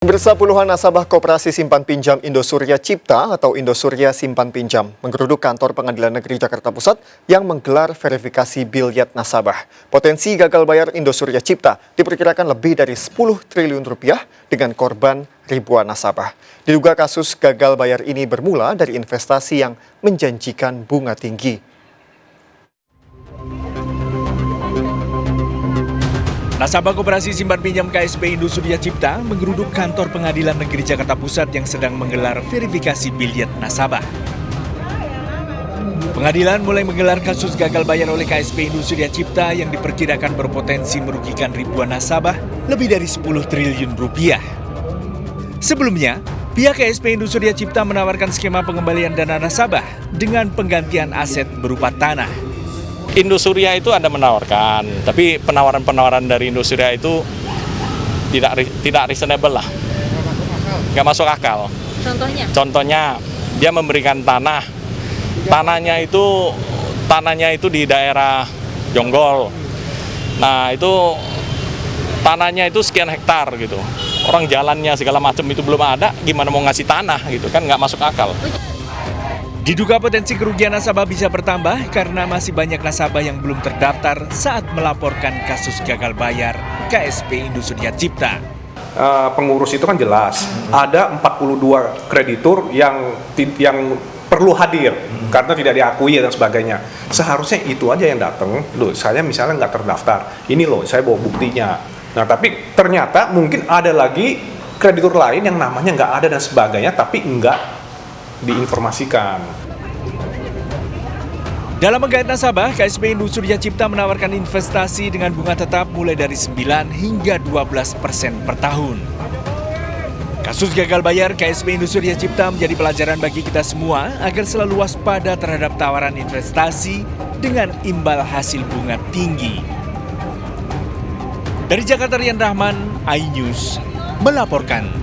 Pemirsa, puluhan nasabah Koperasi Simpan Pinjam Indosurya Cipta atau Indosurya Simpan Pinjam menggeruduk kantor Pengadilan Negeri Jakarta Pusat yang menggelar verifikasi bilyet nasabah. Potensi gagal bayar Indosurya Cipta diperkirakan lebih dari 10 triliun rupiah dengan korban ribuan nasabah. Diduga kasus gagal bayar ini bermula dari investasi yang menjanjikan bunga tinggi. Nasabah Koperasi Simpan Pinjam KSP Indosurya Cipta menggeruduk kantor Pengadilan Negeri Jakarta Pusat yang sedang menggelar verifikasi bilyet nasabah. Pengadilan mulai menggelar kasus gagal bayar oleh KSP Indosurya Cipta yang diperkirakan berpotensi merugikan ribuan nasabah lebih dari 10 triliun rupiah. Sebelumnya, pihak KSP Indosurya Cipta menawarkan skema pengembalian dana nasabah dengan penggantian aset berupa tanah. Indosurya itu ada menawarkan, tapi penawaran-penawaran dari Indosurya itu tidak reasonable lah, nggak masuk akal. Contohnya dia memberikan tanahnya itu di daerah Jonggol. Nah itu tanahnya itu sekian hektar gitu. Orang jalannya segala macam itu belum ada, gimana mau ngasih tanah gitu kan, nggak masuk akal. Diduga potensi kerugian nasabah bisa bertambah karena masih banyak nasabah yang belum terdaftar saat melaporkan kasus gagal bayar KSP Indosurya Cipta. Pengurus itu kan jelas, ada 42 kreditur yang perlu hadir karena tidak diakui dan sebagainya. Seharusnya itu aja yang datang. Loh, saya misalnya nggak terdaftar, ini loh saya bawa buktinya. Nah tapi ternyata mungkin ada lagi kreditur lain yang namanya nggak ada dan sebagainya, tapi nggak diinformasikan. Dalam menggait nasabah, KSP Indosurya Cipta menawarkan investasi dengan bunga tetap mulai dari 9 hingga 12% per tahun. Kasus gagal bayar KSP Indosurya Cipta menjadi pelajaran bagi kita semua agar selalu waspada terhadap tawaran investasi dengan imbal hasil bunga tinggi. Dari Jakarta, Rian Rahman, iNews melaporkan.